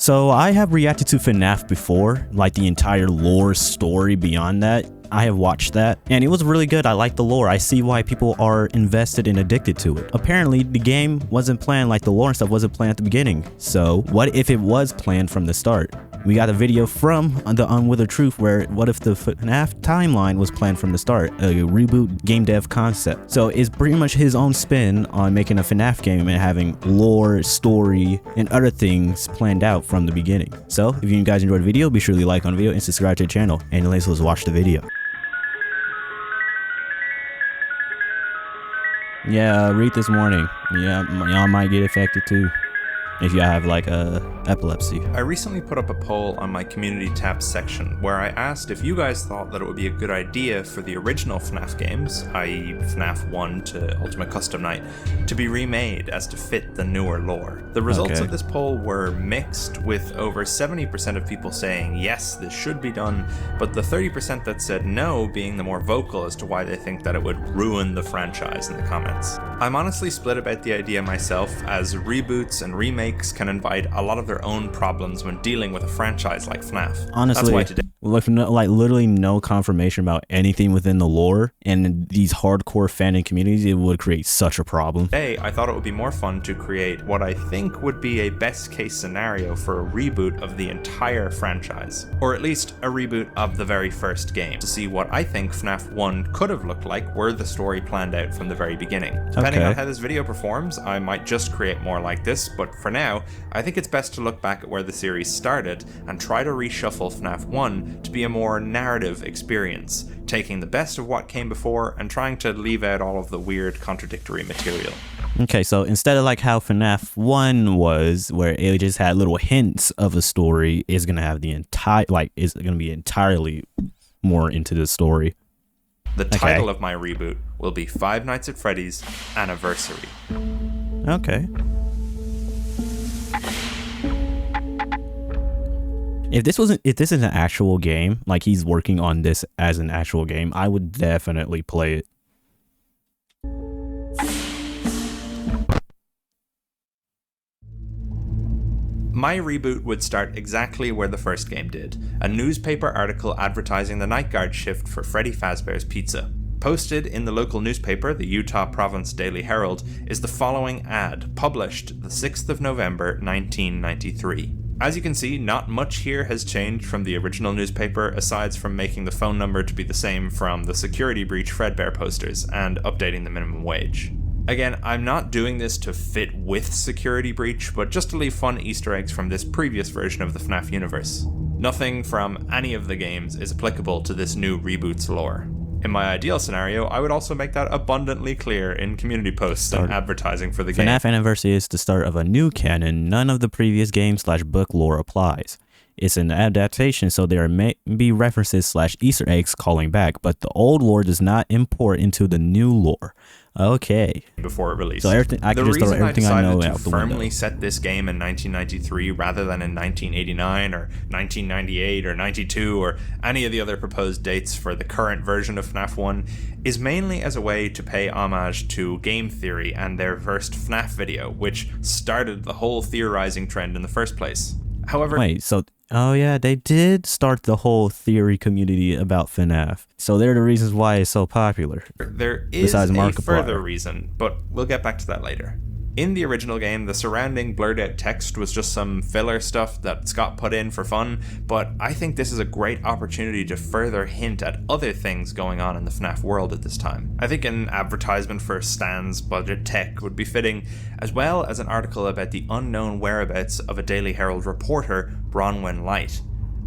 So I have reacted to FNAF before, like the entire lore story beyond that. I have watched that and it was really good. I like the lore. I see why people are invested and addicted to it. Apparently the game wasn't planned, like the lore and stuff wasn't planned at the beginning. So what if it was planned from the start? We got a video from the UnwitheredTruth where what if the FNAF timeline was planned from the start, a reboot game dev concept. So it's pretty much his own spin on making a FNAF game and having lore, story, and other things planned out from the beginning. So if you guys enjoyed the video, be sure to like on the video and subscribe to the channel. And let's watch the video. Yeah, read this warning. Yeah, y'all might get affected too if y'all have like epilepsy. I recently put up a poll on my community tab section where I asked if you guys thought that it would be a good idea for the original FNAF games, i.e. FNAF 1 to Ultimate Custom Night, to be remade as to fit the newer lore. The results of this poll were mixed, with over 70% of people saying yes, this should be done, but the 30% that said no being the more vocal as to why they think that it would ruin the franchise in the comments. I'm honestly split about the idea myself, as reboots and remakes can invite a lot of their own problems when dealing with a franchise like FNAF. Honestly, that's why today, with literally no confirmation about anything within the lore and these hardcore fandom communities, it would create such a problem. Today, I thought it would be more fun to create what I think would be a best case scenario for a reboot of the entire franchise, or at least a reboot of the very first game, to see what I think FNAF 1 could have looked like were the story planned out from the very beginning. Depending on how this video performs, I might just create more like this, but for now, I think it's best to look back at where the series started and try to reshuffle FNAF 1 to be a more narrative experience, taking the best of what came before and trying to leave out all of the weird contradictory material. Okay, so instead of like how FNAF 1 was, where it just had little hints of a story, it's gonna have the entire, it's gonna be entirely more into the story. The title of my reboot will be Five Nights at Freddy's Anniversary. Okay. If this is an actual game, like he's working on this as an actual game, I would definitely play it. My reboot would start exactly where the first game did, a newspaper article advertising the night guard shift for Freddy Fazbear's Pizza. Posted in the local newspaper, the Utah Province Daily Herald, is the following ad, published the 6th of November 1993. As you can see, not much here has changed from the original newspaper, aside from making the phone number to be the same from the Security Breach Fredbear posters and updating the minimum wage. Again, I'm not doing this to fit with Security Breach, but just to leave fun Easter eggs from this previous version of the FNAF universe. Nothing from any of the games is applicable to this new reboot's lore. In my ideal scenario, I would also make that abundantly clear in community posts and advertising for the game. FNAF Anniversary is the start of a new canon. None of the previous game/book lore applies. It's an adaptation, so there may be references/Easter eggs calling back, but the old lore does not import into the new lore. Okay. Before it released. So everything, I can just throw everything I know out the window. The reason I decided to firmly set this game in 1993 rather than in 1989 or 1998 or 92 or any of the other proposed dates for the current version of FNAF 1 is mainly as a way to pay homage to game theory and their first FNAF video, which started the whole theorizing trend in the first place. However, wait, so oh yeah, they did start the whole theory community about FNAF. So they're the reasons why it's so popular. There is a further reason, but we'll get back to that later. In the original game, the surrounding blurred out text was just some filler stuff that Scott put in for fun, but I think this is a great opportunity to further hint at other things going on in the FNAF world at this time. I think an advertisement for Stan's budget tech would be fitting, as well as an article about the unknown whereabouts of a Daily Herald reporter, Bronwyn Light,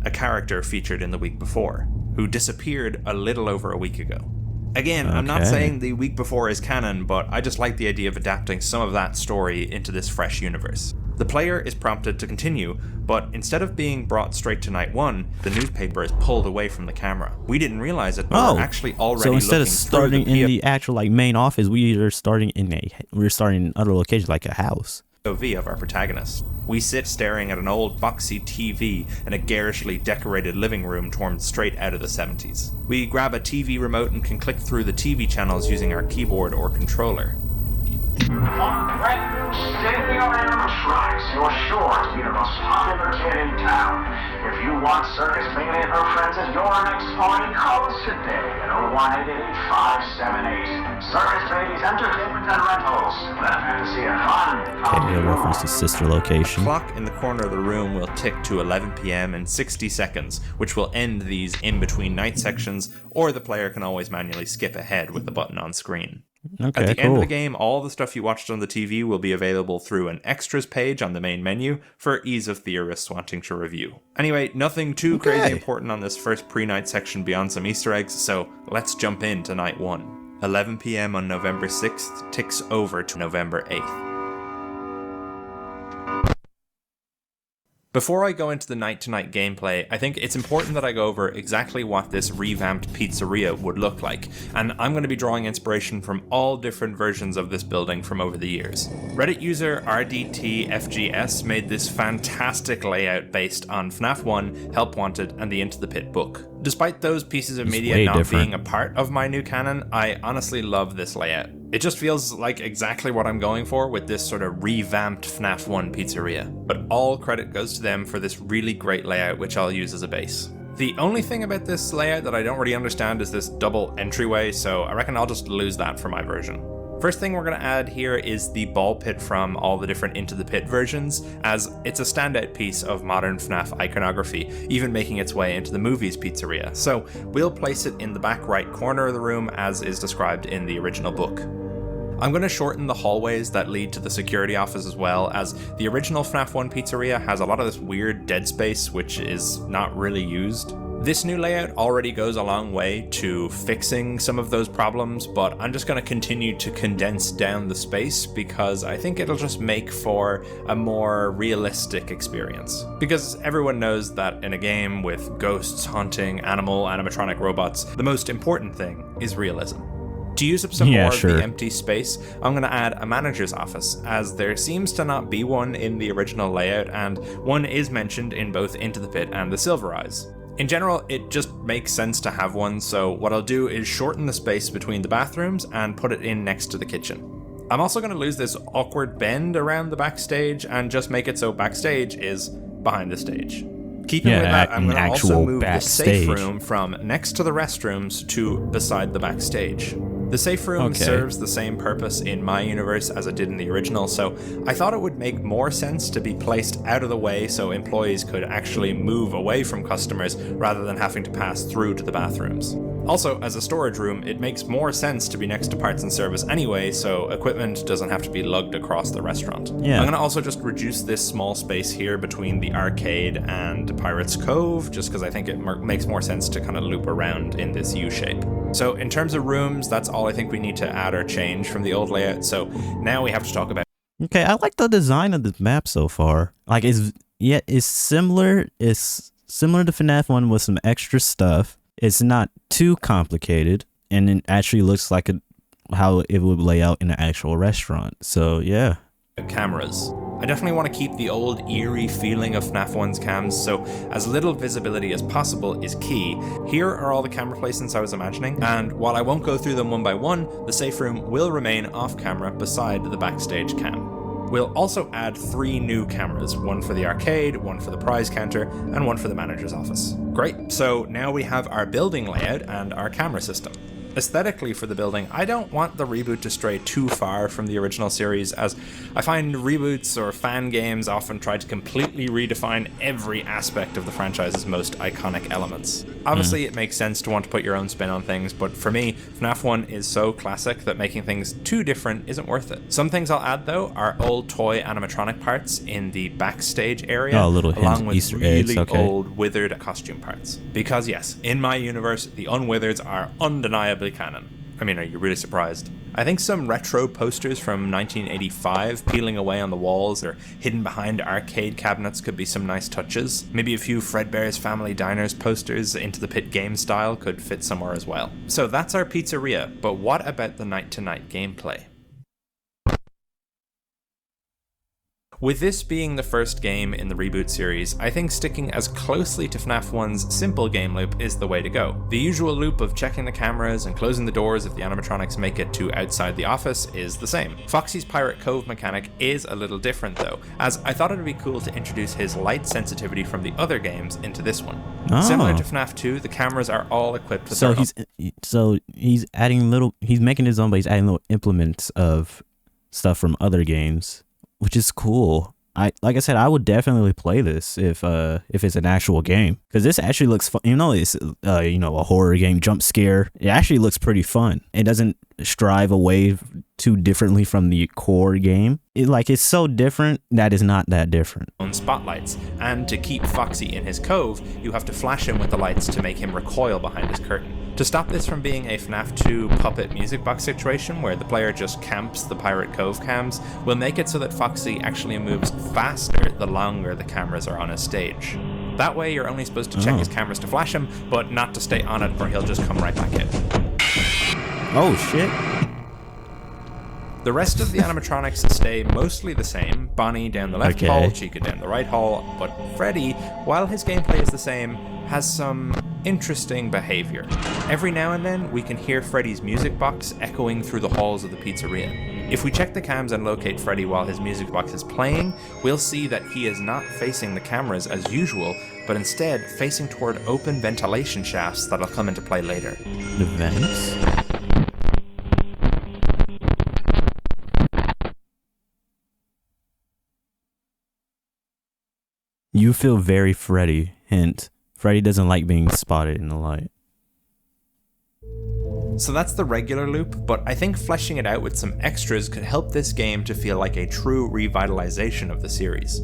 a character featured in the week before, who disappeared a little over a week ago. Again, I'm not saying the week before is canon, but I just like the idea of adapting some of that story into this fresh universe. The player is prompted to continue, but instead of being brought straight to night 1, the newspaper is pulled away from the camera. We didn't realize it, but we're actually already so instead of starting in the actual main office, we're starting in other locations like a house. POV of our protagonist. We sit staring at an old boxy TV in a garishly decorated living room torn straight out of the 70s. We grab a TV remote and can click through the TV channels using our keyboard or controller. On brand new state-of-the-art animatronics, you're sure to be the most popular kid in town. If you want Circus Bailey and her friends at your next party, call us today at 01888-578. Circus Bailey's Entertainment and Rentals. Let fantasy and fun come Okay, to a you. reference to sister location. Clock in the corner of the room will tick to 11 p.m. in 60 seconds, which will end these in-between night sections, or the player can always manually skip ahead with the button on screen. Okay, At the cool. end of the game, all the stuff you watched on the TV will be available through an extras page on the main menu for ease of theorists wanting to review. Anyway, nothing too crazy important on this first pre-night section beyond some Easter eggs, so let's jump into night 1. 11 p.m. on November 6th ticks over to November 8th. Before I go into the night-to-night gameplay, I think it's important that I go over exactly what this revamped pizzeria would look like, and I'm going to be drawing inspiration from all different versions of this building from over the years. Reddit user RDTFGS made this fantastic layout based on FNAF 1, Help Wanted, and the Into the Pit book. Despite those pieces of media not being a part of my new canon, I honestly love this layout. It just feels like exactly what I'm going for with this sort of revamped FNAF 1 pizzeria. But all credit goes to them for this really great layout, which I'll use as a base. The only thing about this layout that I don't really understand is this double entryway, so I reckon I'll just lose that for my version. First thing we're going to add here is the ball pit from all the different Into the Pit versions, as it's a standout piece of modern FNAF iconography, even making its way into the movie's pizzeria. So we'll place it in the back right corner of the room as is described in the original book. I'm going to shorten the hallways that lead to the security office as well, as the original FNAF 1 pizzeria has a lot of this weird dead space which is not really used. This new layout already goes a long way to fixing some of those problems, but I'm just going to continue to condense down the space because I think it'll just make for a more realistic experience. Because everyone knows that in a game with ghosts, haunting, animatronic robots, the most important thing is realism. To use up some more of the empty space, I'm going to add a manager's office, as there seems to not be one in the original layout, and one is mentioned in both Into the Pit and the Silver Eyes. In general, it just makes sense to have one, so what I'll do is shorten the space between the bathrooms and put it in next to the kitchen. I'm also going to lose this awkward bend around the backstage and just make it so backstage is behind the stage. Keeping with that, I'm going to also move the safe room from next to the restrooms to beside the backstage. The safe room serves the same purpose in my universe as it did in the original, so I thought it would make more sense to be placed out of the way so employees could actually move away from customers rather than having to pass through to the bathrooms. Also, as a storage room, it makes more sense to be next to parts and service anyway, so equipment doesn't have to be lugged across the restaurant. I'm going to also just reduce this small space here between the arcade and Pirate's Cove, just because I think it makes more sense to kind of loop around in this U shape. So in terms of rooms, that's all I think we need to add or change from the old layout, so now we have to talk about... Okay, I like the design of this map so far. Like, it's similar to FNAF 1 with some extra stuff. It's not too complicated, and it actually looks like how it would lay out in an actual restaurant. So, yeah. Cameras. I definitely want to keep the old eerie feeling of FNAF 1's cams, so as little visibility as possible is key. Here are all the camera placements I was imagining, and while I won't go through them one by one, the safe room will remain off camera beside the backstage cam. We'll also add 3 new cameras, one for the arcade, one for the prize counter, and one for the manager's office. Great, so now we have our building layout and our camera system. Aesthetically for the building, I don't want the reboot to stray too far from the original series, as I find reboots or fan games often try to completely redefine every aspect of the franchise's most iconic elements. Obviously, it makes sense to want to put your own spin on things, but for me, FNAF 1 is so classic that making things too different isn't worth it. Some things I'll add, though, are old toy animatronic parts in the backstage area, along with Easter really eggs, old withered costume parts. Because yes, in my universe, the Unwithereds are undeniably canon. I mean, are you really surprised? I think some retro posters from 1985 peeling away on the walls or hidden behind arcade cabinets could be some nice touches. Maybe a few Fredbear's Family Diners posters Into the Pit game style could fit somewhere as well. So that's our pizzeria, but what about the night-to-night gameplay? With this being the first game in the Reboot series, I think sticking as closely to FNAF 1's simple game loop is the way to go. The usual loop of checking the cameras and closing the doors if the animatronics make it to outside the office is the same. Foxy's Pirate Cove mechanic is a little different though, as I thought it would be cool to introduce his light sensitivity from the other games into this one. Oh. Similar to FNAF 2, the cameras are all equipped with he's making his own, but he's adding little implements of stuff from other games, which is cool. Like I said, I would definitely play this if it's an actual game, because this actually looks fun. It's a horror game, jump scare. It actually looks pretty fun. It doesn't strive away too differently from the core game. It's so different that it's not that different. On spotlights, and to keep Foxy in his cove, you have to flash him with the lights to make him recoil behind his curtain. To stop this from being a FNAF 2 puppet music box situation where the player just camps the Pirate Cove cams, we'll make it so that Foxy actually moves faster the longer the cameras are on his stage. That way you're only supposed to check his cameras to flash him, but not to stay on it or he'll just come right back in. Oh shit. The rest of the animatronics stay mostly the same, Bonnie down the left hall, Chica down the right hall, but Freddy, while his gameplay is the same, has some interesting behavior. Every now and then, we can hear Freddy's music box echoing through the halls of the pizzeria. If we check the cams and locate Freddy while his music box is playing, we'll see that he is not facing the cameras as usual, but instead facing toward open ventilation shafts that'll come into play later. The vents? You feel very Freddy. Hint. Freddy doesn't like being spotted in the light. So that's the regular loop, but I think fleshing it out with some extras could help this game to feel like a true revitalization of the series.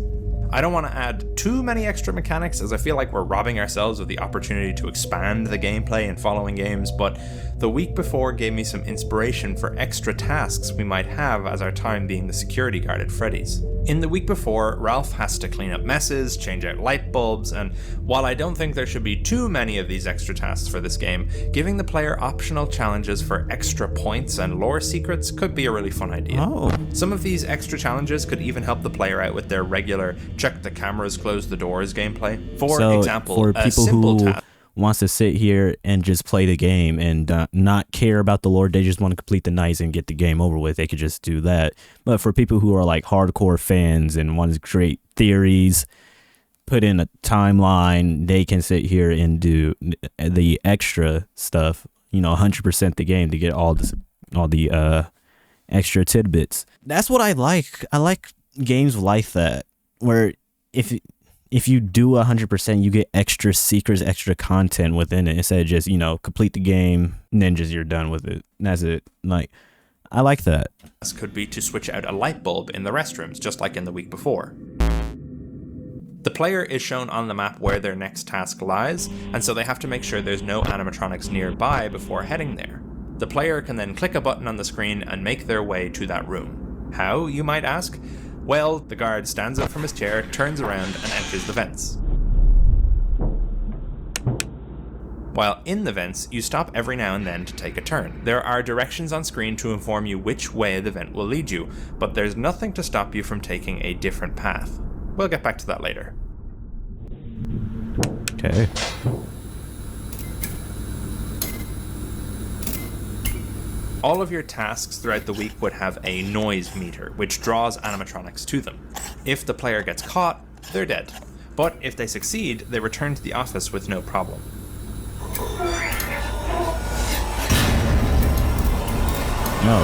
I don't want to add too many extra mechanics, as I feel like we're robbing ourselves of the opportunity to expand the gameplay in following games, but the week before gave me some inspiration for extra tasks we might have as our time being the security guard at Freddy's. In the week before, Ralph has to clean up messes, change out light bulbs, and while I don't think there should be too many of these extra tasks for this game, giving the player optional challenges for extra points and lore secrets could be a really fun idea. Oh. Some of these extra challenges could even help the player out with their regular check the cameras, close the doors gameplay. For example, for a people simple who task wants to sit here and just play the game and not care about the lore, they just want to complete the nights and get the game over with, they could just do that. But for people who are like hardcore fans and want to create theories, put in a timeline, they can sit here and do the extra stuff, 100% the game to get all the extra tidbits. That's what I like. I like games like that, where if you do 100%, you get extra secrets, extra content within it, instead of just, complete the game and then just you're done with it. That's it. I like that. This could be to switch out a light bulb in the restrooms, just like in the week before. The player is shown on the map where their next task lies, and so they have to make sure there's no animatronics nearby before heading there. The player can then click a button on the screen and make their way to that room. How, you might ask? Well, the guard stands up from his chair, turns around, and enters the vents. While in the vents, you stop every now and then to take a turn. There are directions on screen to inform you which way the vent will lead you, but there's nothing to stop you from taking a different path. We'll get back to that later. Okay. All of your tasks throughout the week would have a noise meter, which draws animatronics to them. If the player gets caught, they're dead. But if they succeed, they return to the office with no problem. No.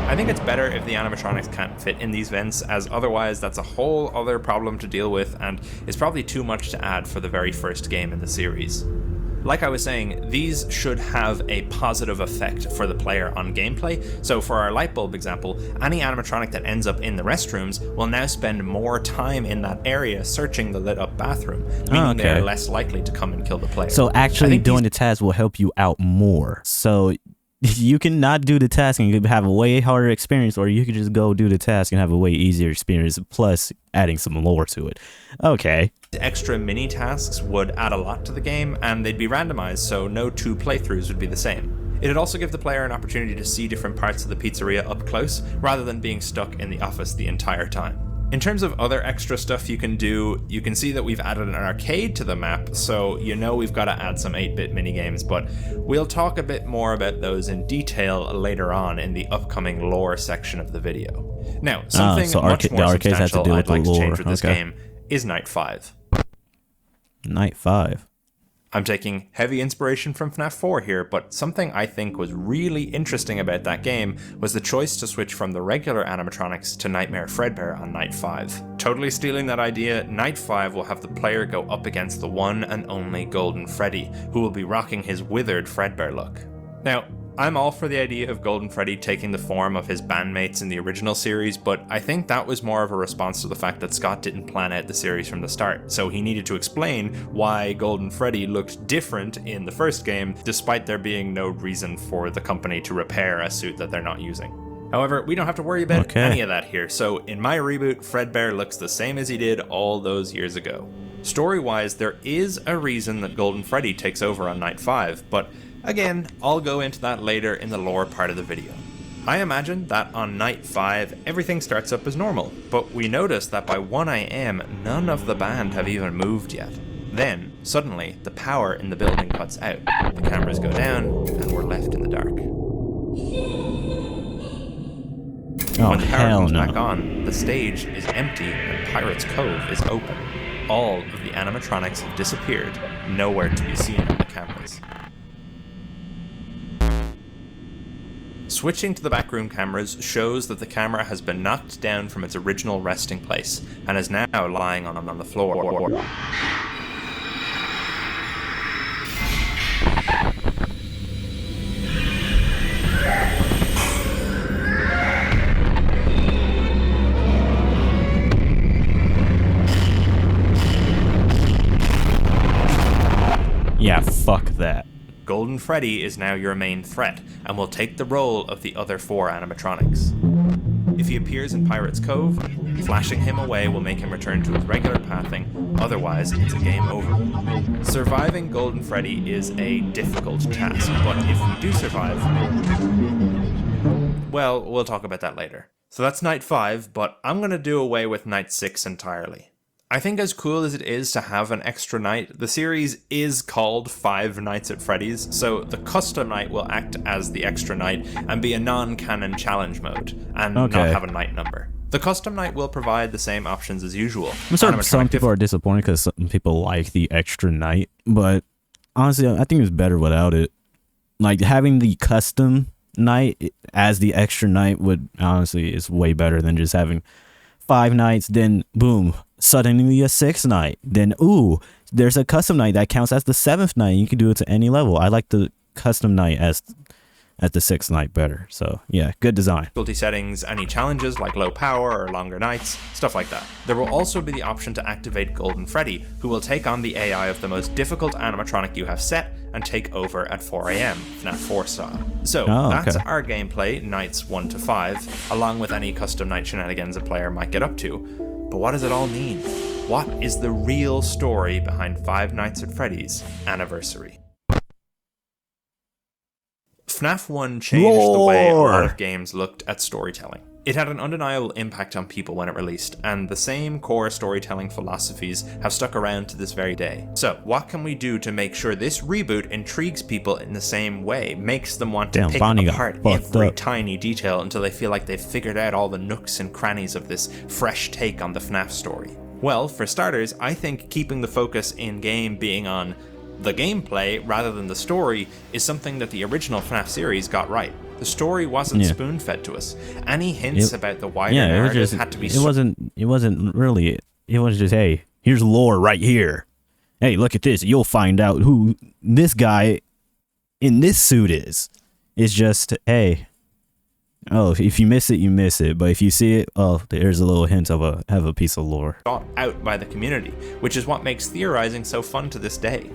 I think it's better if the animatronics can't fit in these vents, as otherwise that's a whole other problem to deal with and is probably too much to add for the very first game in the series. Like I was saying, these should have a positive effect for the player on gameplay, so for our light bulb example, any animatronic that ends up in the restrooms will now spend more time in that area searching the lit up bathroom, meaning they're less likely to come and kill the player. So actually doing the task will help you out more. So you can not do the task and you can have a way harder experience, or you could just go do the task and have a way easier experience, plus adding some lore to it. Okay. The extra mini tasks would add a lot to the game, and they'd be randomized, so no two playthroughs would be the same. It'd also give the player an opportunity to see different parts of the pizzeria up close, rather than being stuck in the office the entire time. In terms of other extra stuff you can do, you can see that we've added an arcade to the map, so you know we've got to add some 8-bit minigames, but we'll talk a bit more about those in detail later on in the upcoming lore section of the video. Now, something much more substantial I'd like to change with this game is Night 5. Night 5. I'm taking heavy inspiration from FNAF 4 here, but something I think was really interesting about that game was the choice to switch from the regular animatronics to Nightmare Fredbear on Night 5. Totally stealing that idea, Night 5 will have the player go up against the one and only Golden Freddy, who will be rocking his withered Fredbear look. Now, I'm all for the idea of Golden Freddy taking the form of his bandmates in the original series, but I think that was more of a response to the fact that Scott didn't plan out the series from the start, so he needed to explain why Golden Freddy looked different in the first game, despite there being no reason for the company to repair a suit that they're not using. However, we don't have to worry about any of that here, so in my reboot, Fredbear looks the same as he did all those years ago. Story-wise, there is a reason that Golden Freddy takes over on Night 5, but again, I'll go into that later in the lore part of the video. I imagine that on Night 5, everything starts up as normal, but we notice that by 1 AM, none of the band have even moved yet. Then, suddenly, the power in the building cuts out, the cameras go down, and we're left in the dark. When the power comes back on, the stage is empty and Pirate's Cove is open. All of the animatronics have disappeared, nowhere to be seen on the cameras. Switching to the backroom cameras shows that the camera has been knocked down from its original resting place and is now lying on the floor. Yeah, fuck that. Golden Freddy is now your main threat, and will take the role of the other 4 animatronics. If he appears in Pirate's Cove, flashing him away will make him return to his regular pathing, otherwise it's a game over. Surviving Golden Freddy is a difficult task, but if we do survive, well, we'll talk about that later. So that's Night 5, but I'm going to do away with Night 6 entirely. I think as cool as it is to have an extra night, the series is called Five Nights at Freddy's, so the custom night will act as the extra night and be a non-canon challenge mode, and not have a night number. The custom night will provide the same options as usual. I'm sorry, some people are disappointed because some people like the extra night, but honestly, I think it's better without it. Like, having the custom night as the extra night would, honestly, is way better than just having 5 nights, then boom, suddenly a 6th night. Then, ooh, there's a custom night that counts as the 7th night. You can do it to any level. I like the custom night as the 6th night better. So, yeah, good design. Difficulty settings, any challenges like low power or longer nights, stuff like that. There will also be the option to activate Golden Freddy, who will take on the AI of the most difficult animatronic you have set and take over at 4 AM, FNAF 4 style. So, that's our gameplay, nights 1 to 5, along with any custom night shenanigans a player might get up to. But what does it all mean? What is the real story behind Five Nights at Freddy's Anniversary? FNAF 1 changed the way a lot of games looked at storytelling. It had an undeniable impact on people when it released, and the same core storytelling philosophies have stuck around to this very day. So, what can we do to make sure this reboot intrigues people in the same way, makes them want to pick apart every tiny detail until they feel like they've figured out all the nooks and crannies of this fresh take on the FNAF story? Well, for starters, I think keeping the focus in-game being on the gameplay rather than the story is something that the original FNAF series got right. The story wasn't spoon-fed to us. Any hints about the wider narrative had to be... It wasn't really... It was just, hey, here's lore right here. Hey, look at this. You'll find out who this guy in this suit is. It's just, hey... Oh, if you miss it, you miss it. But if you see it, oh, there's a little hint of a piece of lore. Thought out by the community, which is what makes theorizing so fun to this day.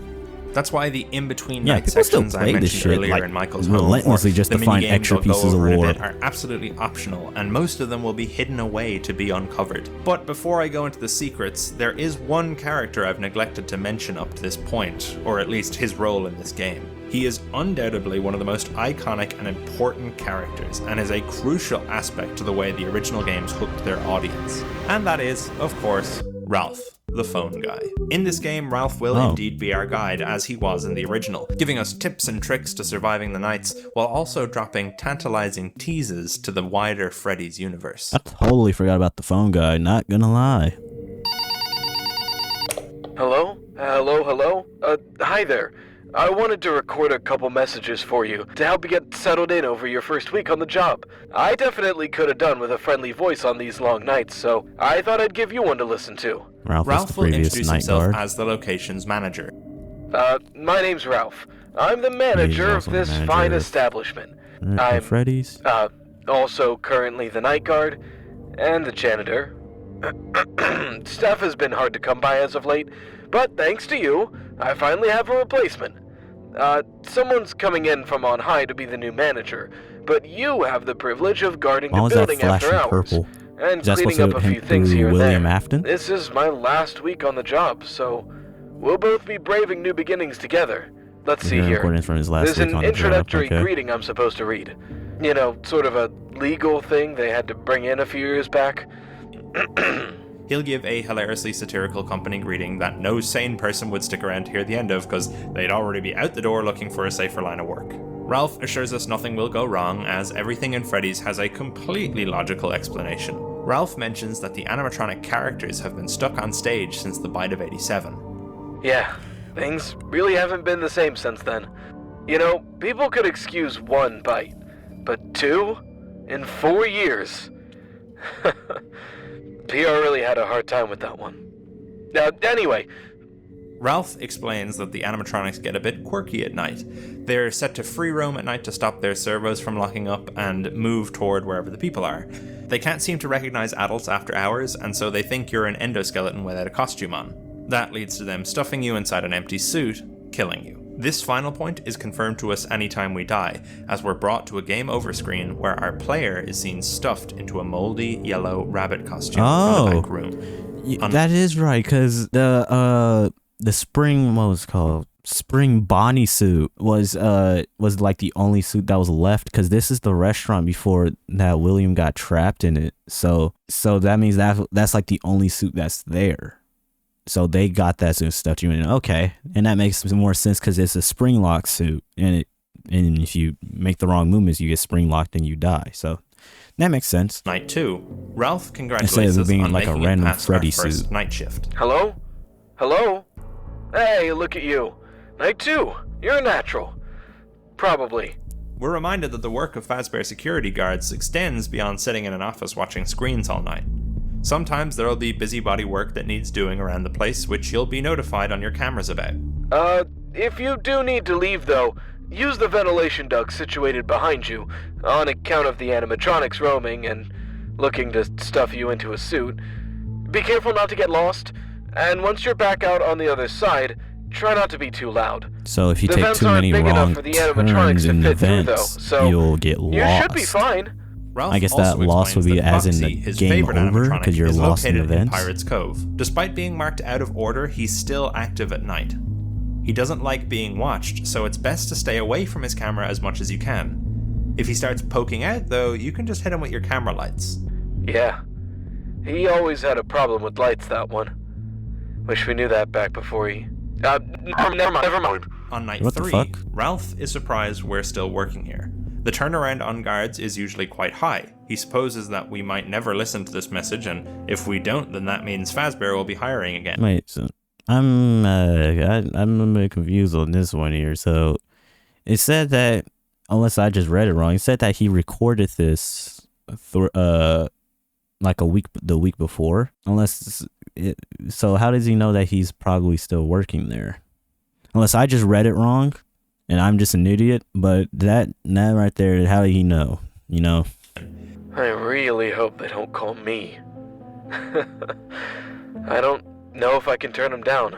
That's why the in-between night sections I mentioned earlier in Michael's relentlessly just to find extra pieces of lore are absolutely optional, and most of them will be hidden away to be uncovered. But before I go into the secrets, there is one character I've neglected to mention up to this point, or at least his role in this game. He is undoubtedly one of the most iconic and important characters, and is a crucial aspect to the way the original games hooked their audience. And that is, of course, Ralph, the phone guy. In this game, Ralph will indeed be our guide, as he was in the original, giving us tips and tricks to surviving the nights, while also dropping tantalizing teases to the wider Freddy's universe. I totally forgot about the phone guy, not gonna lie. Hello? Hello? Hi there. I wanted to record a couple messages for you to help you get settled in over your first week on the job. I definitely could have done with a friendly voice on these long nights, so I thought I'd give you one to listen to. Ralph will introduce himself as the location's manager. My name's Ralph. I'm the manager of this fine establishment. I'm Freddy's. Also currently the night guard and the janitor. Staff has been hard to come by as of late, but thanks to you, I finally have a replacement. Someone's coming in from on high to be the new manager, but you have the privilege of guarding the building after hours and cleaning up a few things here and there. Afton? This is my last week on the job, so we'll both be braving new beginnings together. Let's see here. There's an introductory greeting I'm supposed to read. You know, sort of a legal thing they had to bring in a few years back. He'll give a hilariously satirical company greeting that no sane person would stick around to hear the end of, because they'd already be out the door looking for a safer line of work. Ralph assures us nothing will go wrong, as everything in Freddy's has a completely logical explanation. Ralph mentions that the animatronic characters have been stuck on stage since the bite of '87. Yeah, things really haven't been the same since then. You know, people could excuse one bite, but 2 in 4 years. PR really had a hard time with that one. Anyway. Ralph explains that the animatronics get a bit quirky at night. They're set to free roam at night to stop their servos from locking up and move toward wherever the people are. They can't seem to recognize adults after hours, and so they think you're an endoskeleton without a costume on. That leads to them stuffing you inside an empty suit, killing you. This final point is confirmed to us anytime we die, as we're brought to a game over screen where our player is seen stuffed into a moldy yellow rabbit costume from the back room. That is right, because the spring, what was it called? Spring Bonnie suit was like the only suit that was left, because this is the restaurant before that William got trapped in it. So that means that's like the only suit that's there. So they got that suit stuffed you in. Okay, and that makes more sense because it's a spring lock suit, and if you make the wrong movements, you get spring locked and you die. So that makes sense. Night 2, Ralph congratulates us on like making a random Freddy suit. Night shift. Hello? Hey, look at you. Night 2, you're a natural. Probably. We're reminded that the work of Fazbear security guards extends beyond sitting in an office watching screens all night. Sometimes there'll be busybody work that needs doing around the place, which you'll be notified on your cameras about. If you do need to leave though, use the ventilation duct situated behind you, on account of the animatronics roaming and looking to stuff you into a suit. Be careful not to get lost, and once you're back out on the other side, try not to be too loud. So if you take too many wrong turns in the vents, you'll get lost. You should be fine. Ralph I guess that loss would be as in the game over, because you're lost in events. Pirate's Cove. Despite being marked out of order, he's still active at night. He doesn't like being watched, so it's best to stay away from his camera as much as you can. If he starts poking out, though, you can just hit him with your camera lights. Yeah. He always had a problem with lights, that one. Wish we knew that back before he... Never mind. On night 3, Ralph is surprised we're still working here. The turnaround on guards is usually quite high. He supposes that we might never listen to this message, and if we don't, then that means Fazbear will be hiring again. Wait, so I'm a bit confused on this one here. So it said that, unless I just read it wrong, it said that he recorded this like the week before. So how does he know that he's probably still working there? Unless I just read it wrong. And I'm just an idiot, but that right there, how did he know? You know? I really hope they don't call me. I don't know if I can turn them down.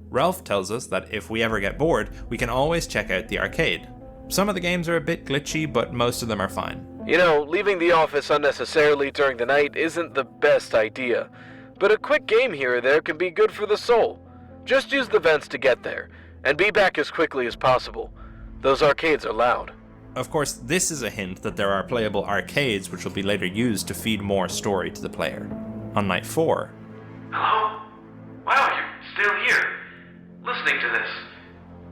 Ralph tells us that if we ever get bored, we can always check out the arcade. Some of the games are a bit glitchy, but most of them are fine. You know, leaving the office unnecessarily during the night isn't the best idea, but a quick game here or there can be good for the soul. Just use the vents to get there, and be back as quickly as possible. Those arcades are loud. Of course, this is a hint that there are playable arcades which will be later used to feed more story to the player. On night 4... Hello? Wow, you're still here. Listening to this.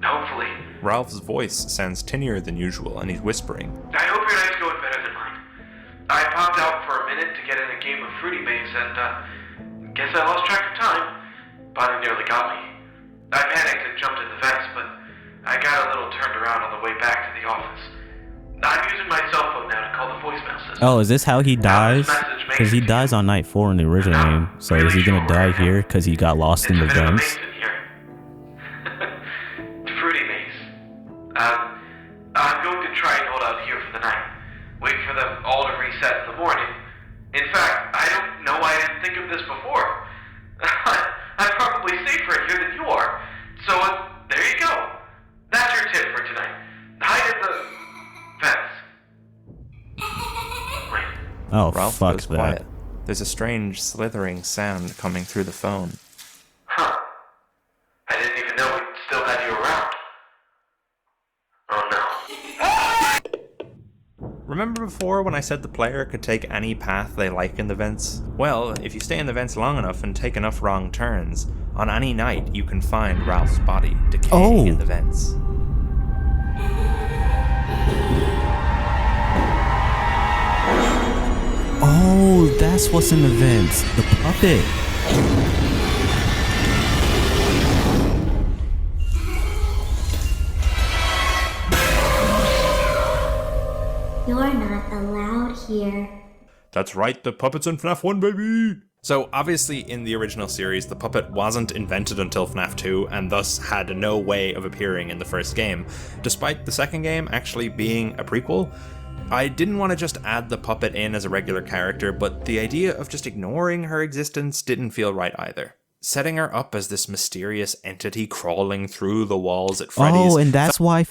Hopefully. Ralph's voice sounds tinier than usual, and he's whispering. I hope your night's going better than mine. I popped out for a minute to get in a game of Fruity Maze and, guess I lost track of time. But it nearly got me. I panicked and jumped in the vents, but I got a little turned around on the way back to the office. I'm using my cell phone now to call the voicemail system. Oh, is this how he dies? Because he dies on night 4 in the original game. So is he gonna die here because he got lost in the vents? Fruity Maze. I'm going to try and hold out here for the night. Wait for them all to reset in the morning. In fact, I don't know why I didn't think of this before. I'm probably safer here than you are. So, there you go. That's your tip for tonight. Hide in the vents. Wait. Oh, Ralph fuck goes that. quiet. There's a strange slithering sound coming through the phone. Huh. I didn't even know we still had you around. Oh no. Remember before when I said the player could take any path they like in the vents? Well, if you stay in the vents long enough and take enough wrong turns, on any night you can find Ralph's body decaying in the vents. Oh, that's what's in the vents. The puppet. You're not allowed here. That's right, the puppet's in FNAF 1, baby! So, obviously, in the original series, the puppet wasn't invented until FNAF 2, and thus had no way of appearing in the first game, despite the second game actually being a prequel. I didn't want to just add the puppet in as a regular character, but the idea of just ignoring her existence didn't feel right either. Setting her up as this mysterious entity crawling through the walls at Freddy's... Oh, and that's why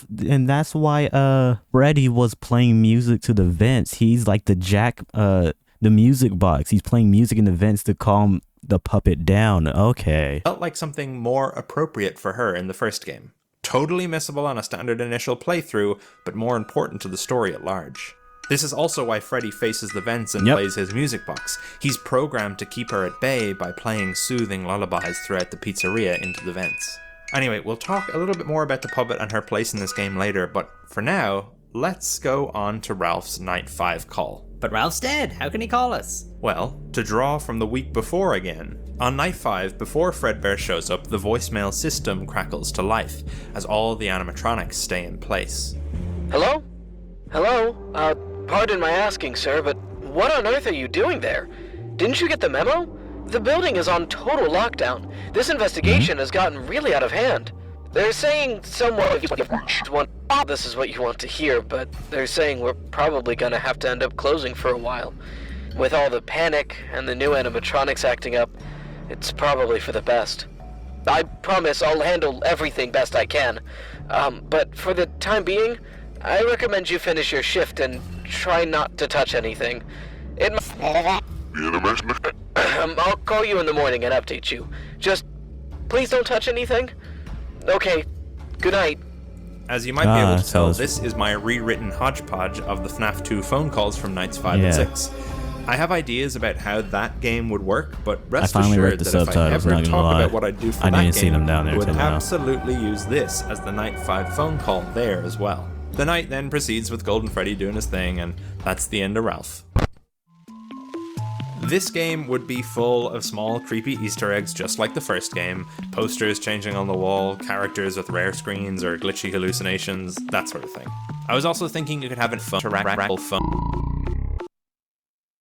Freddy was playing music to the vents. He's like the music box. He's playing music in the vents to calm the puppet down. Okay. Felt like something more appropriate for her in the first game. Totally missable on a standard initial playthrough, but more important to the story at large. This is also why Freddy faces the vents and plays his music box. He's programmed to keep her at bay by playing soothing lullabies throughout the pizzeria into the vents. Anyway, we'll talk a little bit more about the puppet and her place in this game later, but for now, let's go on to Ralph's Night 5 call. But Ralph's dead, how can he call us? Well, to draw from the week before again, on Night 5, before Fredbear shows up, the voicemail system crackles to life, as all the animatronics stay in place. Hello? Hello? Pardon my asking, sir, but what on earth are you doing there? Didn't you get the memo? The building is on total lockdown. This investigation has gotten really out of hand. They're saying someone this is what you want to hear, but they're saying we're probably gonna have to end up closing for a while. With all the panic and the new animatronics acting up, it's probably for the best. I promise I'll handle everything best I can. But for the time being, I recommend you finish your shift and try not to touch anything. I'll call you in the morning and update you. Just please don't touch anything. Okay, good night. As you might be able to tell, this is my rewritten hodgepodge of the FNAF 2 phone calls from nights 5 and 6. I have ideas about how that game would work, but rest assured that if I ever talk about what I'd do for that game, I would absolutely use this as the Night 5 phone call there as well. The night then proceeds with Golden Freddy doing his thing, and that's the end of Ralph. This game would be full of small, creepy Easter eggs just like the first game, posters changing on the wall, characters with rare screens or glitchy hallucinations, that sort of thing. I was also thinking you could have it fun to rackle fun.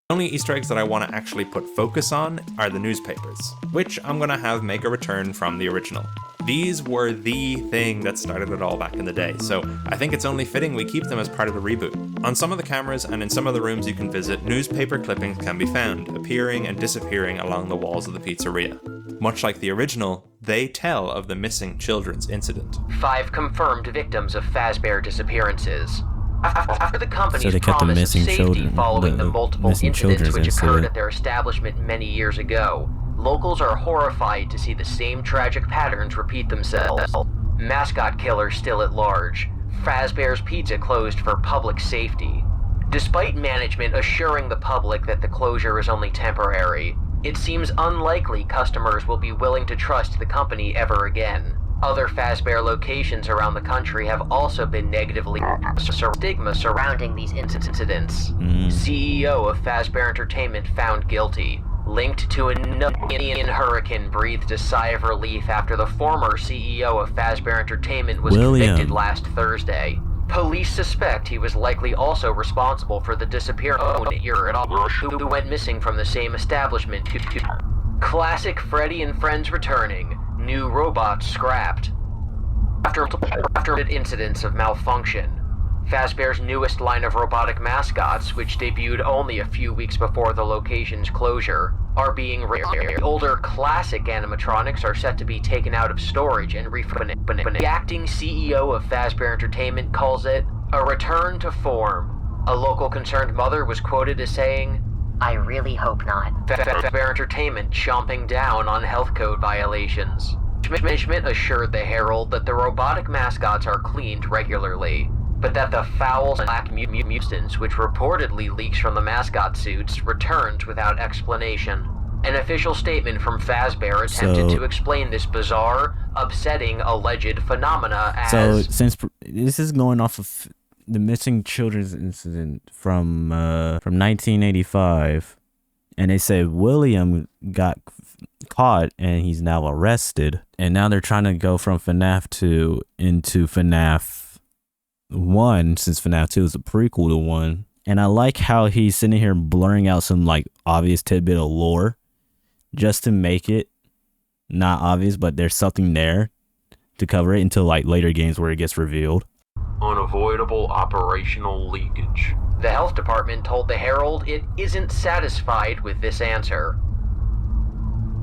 The only Easter eggs that I want to actually put focus on are the newspapers, which I'm going to have make a return from the original. These were the thing that started it all back in the day, so I think it's only fitting we keep them as part of the reboot. On some of the cameras and in some of the rooms you can visit, newspaper clippings can be found, appearing and disappearing along the walls of the pizzeria. Much like the original, they tell of the missing children's incident. 5 confirmed victims of Fazbear disappearances. After the company's promise of safety following the multiple incidents which occurred at their establishment many years ago, locals are horrified to see the same tragic patterns repeat themselves. Mascot killer still at large. Fazbear's Pizza closed for public safety. Despite management assuring the public that the closure is only temporary, it seems unlikely customers will be willing to trust the company ever again. Other Fazbear locations around the country have also been negatively stigma surrounding these incidents. CEO of Fazbear Entertainment found guilty. Linked to an Indian hurricane breathed a sigh of relief after the former CEO of Fazbear Entertainment was convicted last Thursday. Police suspect he was likely also responsible for the disappearance of who went missing from the same establishment. Classic Freddy and Friends returning. New robots scrapped. After incidents of malfunction, Fazbear's newest line of robotic mascots, which debuted only a few weeks before the location's closure, are being older classic animatronics are set to be taken out of storage and refunded. The acting CEO of Fazbear Entertainment calls it a return to form. A local concerned mother was quoted as saying, "I really hope not." Fazbear Entertainment chomping down on health code violations. Management assured the Herald that the robotic mascots are cleaned regularly, but that the foul black mutants, which reportedly leaks from the mascot suits, returned without explanation. An official statement from Fazbear attempted to explain this bizarre, upsetting, alleged phenomena as... So, since this is going off of the missing children's incident from 1985, and they said William got caught and he's now arrested, and now they're trying to go from FNAF 2 into FNAF 1, since FNAF 2 is a prequel to 1. And I like how he's sitting here blurring out some like obvious tidbit of lore just to make it not obvious, but there's something there to cover it until like later games where it gets revealed. Unavoidable operational leakage. The health department told the Herald it isn't satisfied with this answer.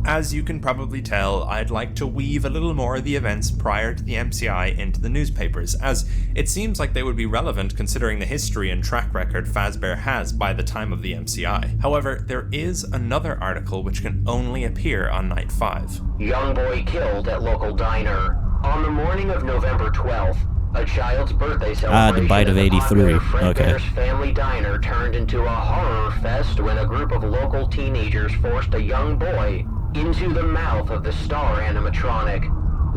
As you can probably tell, I'd like to weave a little more of the events prior to the MCI into the newspapers, as it seems like they would be relevant considering the history and track record Fazbear has by the time of the MCI. However, there is another article which can only appear on Night 5. Young boy killed at local diner. On the morning of November 12th, a child's birthday celebration the bite of 83. Okay. Family diner turned into a horror fest when a group of local teenagers forced a young boy into the mouth of the star animatronic.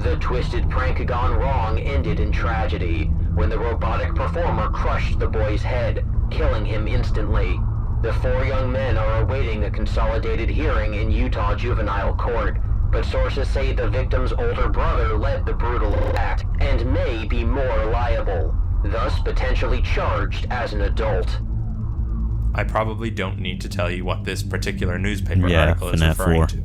The twisted prank gone wrong ended in tragedy when the robotic performer crushed the boy's head, killing him instantly. The 4 young men are awaiting a consolidated hearing in Utah juvenile court, but sources say the victim's older brother led the brutal act and may be more liable, thus potentially charged as an adult. I probably don't need to tell you what this particular newspaper article is referring to.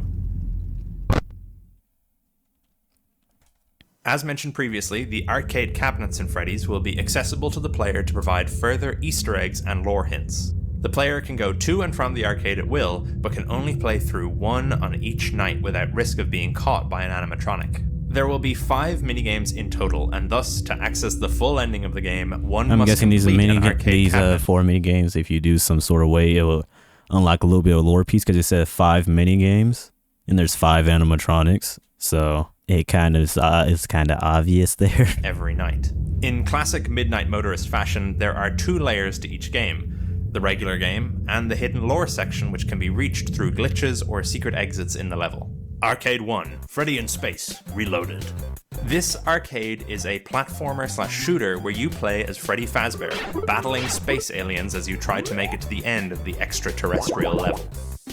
As mentioned previously, the arcade cabinets in Freddy's will be accessible to the player to provide further Easter eggs and lore hints. The player can go to and from the arcade at will, but can only play through 1 on each night without risk of being caught by an animatronic. There will be 5 minigames in total, and thus, to access the full ending of the game, one must guessing these complete an arcade cabinet. 4 minigames, if you do some sort of way, it will unlock a little bit of lore piece, because it said 5 minigames, and there's 5 animatronics, so... It kind of is kind of obvious there. Every night. In classic Midnight Motorist fashion, there are 2 layers to each game. The regular game, and the hidden lore section, which can be reached through glitches or secret exits in the level. Arcade 1, Freddy in Space, Reloaded. This arcade is a platformer/shooter where you play as Freddy Fazbear, battling space aliens as you try to make it to the end of the extraterrestrial level.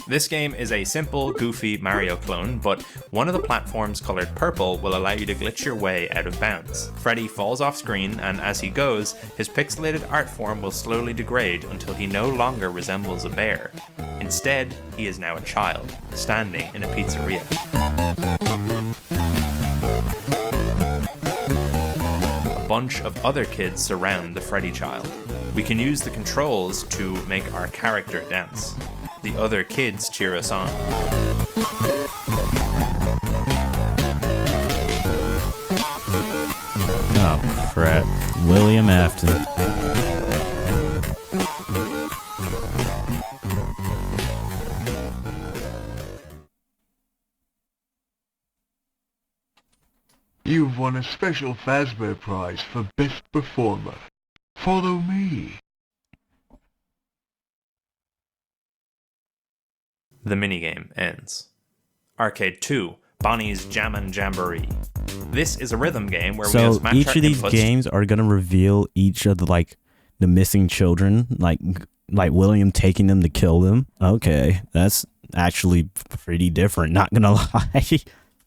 This game is a simple, goofy Mario clone, but one of the platforms colored purple will allow you to glitch your way out of bounds. Freddy falls off screen, and as he goes, his pixelated art form will slowly degrade until he no longer resembles a bear. Instead, he is now a child, standing in a pizzeria. A bunch of other kids surround the Freddy child. We can use the controls to make our character dance. The other kids cheer us on. Oh, crap. William Afton. You've won a special Fazbear Prize for Best Performer. Follow me. The minigame ends. Arcade 2, Bonnie's Jammin' Jamboree. This is a rhythm game where we so match each our of these inputs. games are gonna reveal each of the missing children, like William taking them to kill them. Okay, that's actually pretty different, not gonna lie.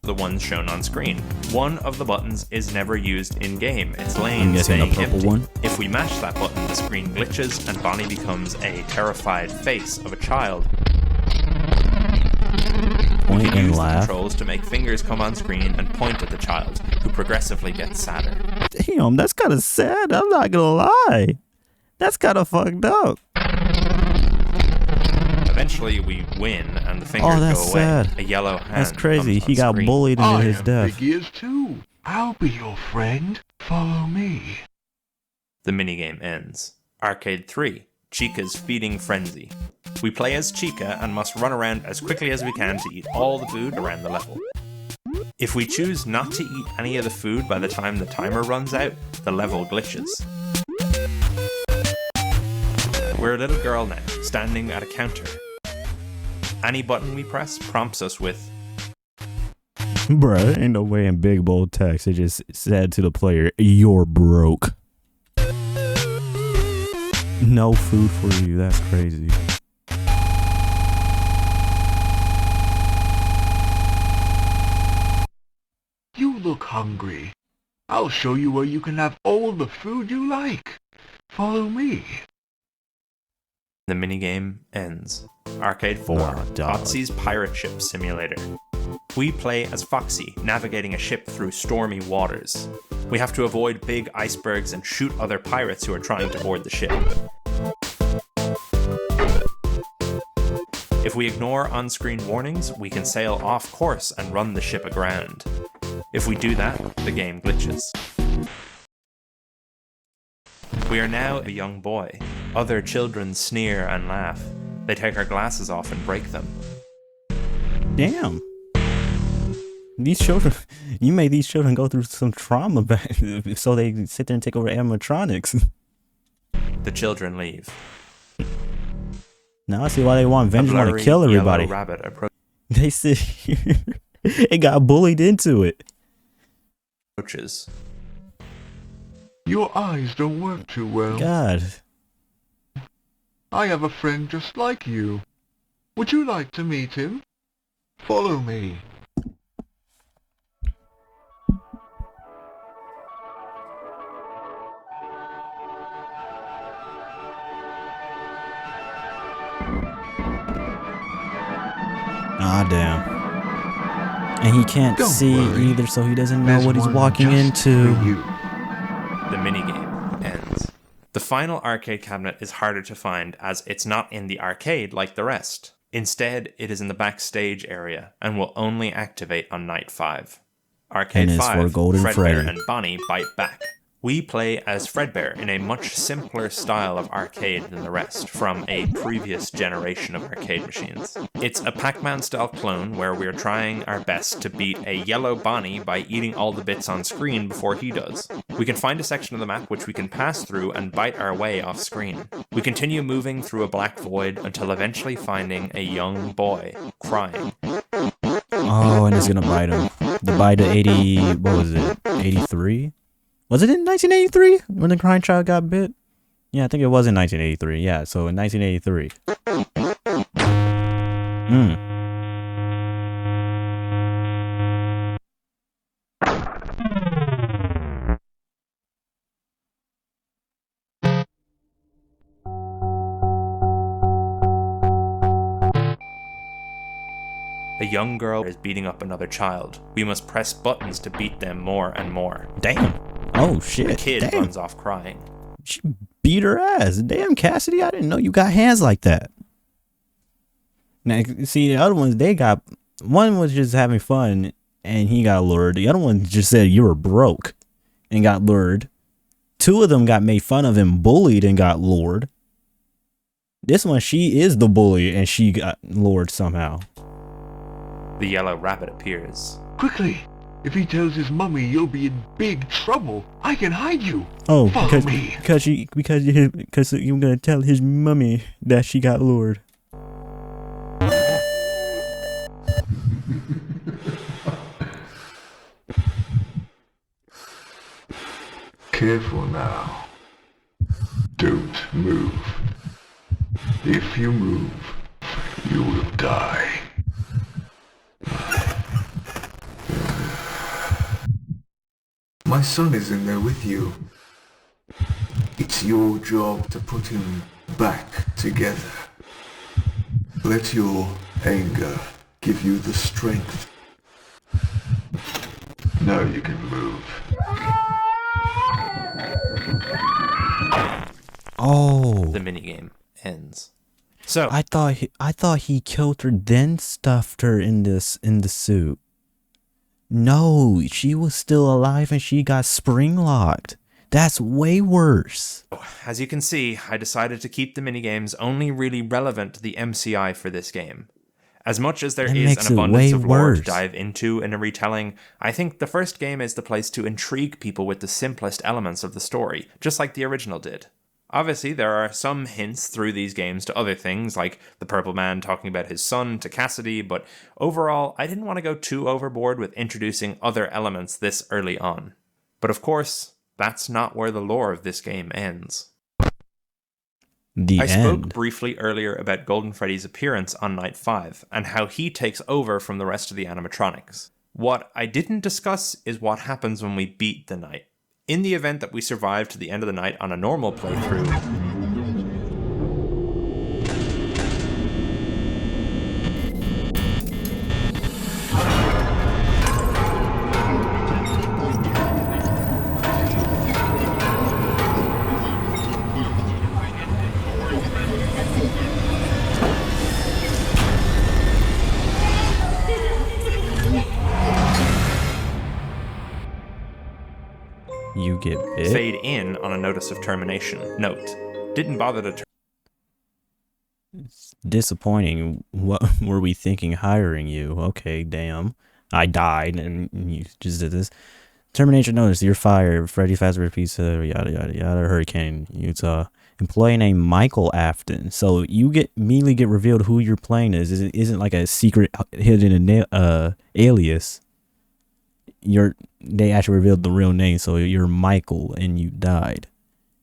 The ones shown on screen. One of the buttons is never used in game. It's laying I'm guessing the staying purple empty. one. If we mash that button, the screen glitches and Bonnie becomes a terrified face of a child. Point and Use the laugh. controls to make fingers come on screen and point at the child, who progressively gets sadder. Damn, that's kind of sad. I'm not gonna lie. That's kind of fucked up. Eventually, we win, and the fingers that's go away. sad. A yellow hand. That's crazy. comes on He got screen. bullied into I his have death. big ears too. I'll be your friend. Follow me. The minigame ends. Arcade 3, Chica's Feeding Frenzy. We play as Chica and must run around as quickly as we can to eat all the food around the level. If we choose not to eat any of the food by the time the timer runs out, the level glitches. We're a little girl now, standing at a counter. Any button we press prompts us with, Bruh, ain't no way in big bold text it just said to the player, "You're broke." No food for you. That's crazy. You look hungry. I'll show you where you can have all the food you like. Follow me. the minigame ends. Arcade 4, Fotsy's Pirate Ship Simulator. We play as Foxy, navigating a ship through stormy waters. We have to avoid big icebergs and shoot other pirates who are trying to board the ship. If we ignore on-screen warnings, we can sail off course and run the ship aground. If we do that, the game glitches. We are now a young boy. Other children sneer and laugh. They take our glasses off and break them. Damn. These children, you made these children go through some trauma back, so they sit there and take over animatronics. The children leave. Now I see why they want vengeance, want to kill everybody. Rabbit They sit here. It got bullied into it. approaches. Your eyes don't work too well. God. I have a friend just like you. Would you like to meet him? Follow me. Ah, damn. And he can't Don't see worry. either, so he doesn't know There's what he's one walking just into. for you. The minigame ends. The final arcade cabinet is harder to find as it's not in the arcade like the rest. Instead, it is in the backstage area and will only activate on night 5. Arcade And it's for 5, Golden Fredbear Freddy. and Bonnie bite back. We play as Fredbear in a much simpler style of arcade than the rest, from a previous generation of arcade machines. It's a Pac-Man style clone where we're trying our best to beat a yellow Bonnie by eating all the bits on screen before he does. We can find a section of the map which we can pass through and bite our way off screen. We continue moving through a black void until eventually finding a young boy crying. Oh, and it's gonna bite him. The bite of 80, what was it, 83? Was it in 1983 when the crying child got bit? Yeah, I think it was in 1983. Yeah, so in 1983. A young girl is beating up another child. We must press buttons to beat them more and more. Damn. Oh, shit. The kid Damn. runs off crying. She beat her ass. Damn, Cassidy, I didn't know you got hands like that. Now, see, the other ones, one was just having fun and he got lured. The other one just said you were broke and got lured. 2 of them got made fun of and bullied and got lured. This one, she is the bully and she got lured somehow. The yellow rabbit appears. Quickly! If he tells his mummy, you'll be in big trouble. I can hide you. Oh, Follow me. because you're gonna tell his mummy that she got lured. Careful now. Don't move. If you move, you will die. My son is in there with you. It's your job to put him back together. Let your anger give you the strength. Now you can move. Oh. The minigame ends. So I thought he killed her, then stuffed her in the suit. No, she was still alive and she got spring locked. That's way worse. As you can see, I decided to keep the minigames only really relevant to the MCI for this game. As much as there is an abundance of lore to dive into in a retelling, I think the first game is the place to intrigue people with the simplest elements of the story, just like the original did. Obviously, there are some hints through these games to other things, like the Purple Man talking about his son to Cassidy, but overall, I didn't want to go too overboard with introducing other elements this early on. But of course, that's not where the lore of this game ends. I spoke briefly earlier about Golden Freddy's appearance on Night 5, and how he takes over from the rest of the animatronics. What I didn't discuss is what happens when we beat the night. In the event that we survive to the end of the night on a normal playthrough, you get bit. Fade in on a notice of termination. Note, didn't bother to It's disappointing. What were we thinking hiring you? Okay, damn. I died and you just did this. Termination notice, you're fired. Freddy Fazbear Pizza, yada yada yada, Hurricane, Utah. Employee named Michael Afton. So you immediately get revealed who you're playing is. It isn't like a secret hidden alias. They actually revealed the real name, so you're Michael and you died.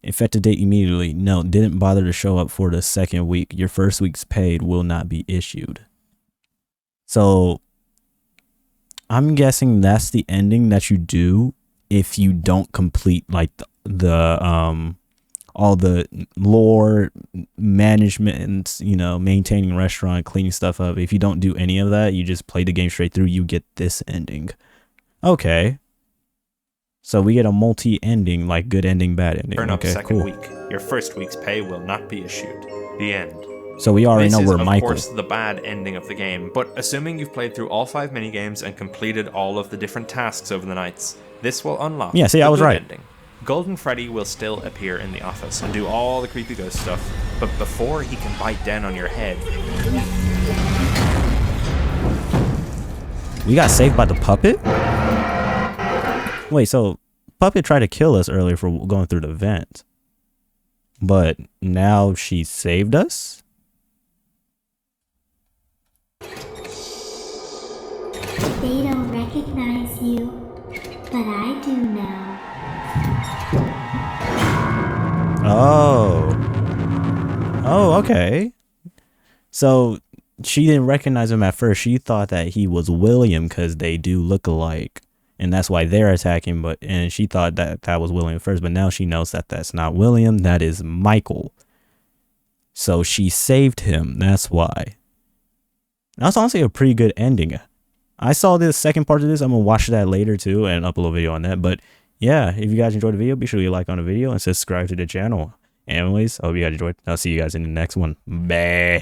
Effective date immediately. No, didn't bother to show up for the second week. Your first week's paid will not be issued. So I'm guessing that's the ending that you do if you don't complete like the all the lore management and, you know, maintaining restaurant, cleaning stuff up. If you don't do any of that, you just play the game straight through, you get this ending. Okay. So we get a multi-ending, like good ending, bad ending. Turn up okay, second cool. week. Your first week's pay will not be issued. The end. So we already know we're Michael. This is, of course, the bad ending of the game, but assuming you've played through all 5 minigames and completed all of the different tasks over the nights, this will unlock the I was right. ending. Golden Freddy will still appear in the office and do all the creepy ghost stuff, but before he can bite down on your head... We got saved by the puppet? Wait, so Puppet tried to kill us earlier for going through the vent. But now she saved us? They don't recognize you, but I do now. Oh, okay. So she didn't recognize him at first. She thought that he was William because they do look alike. And that's why they're attacking. And she thought that was William first. But now she knows that that's not William. That is Michael. So she saved him. That's why. That's honestly a pretty good ending. I saw this second part of this. I'm going to watch that later too and upload a video on that. But yeah, if you guys enjoyed the video, be sure you like on the video and subscribe to the channel. Anyways, I hope you guys enjoyed. I'll see you guys in the next one. Bye.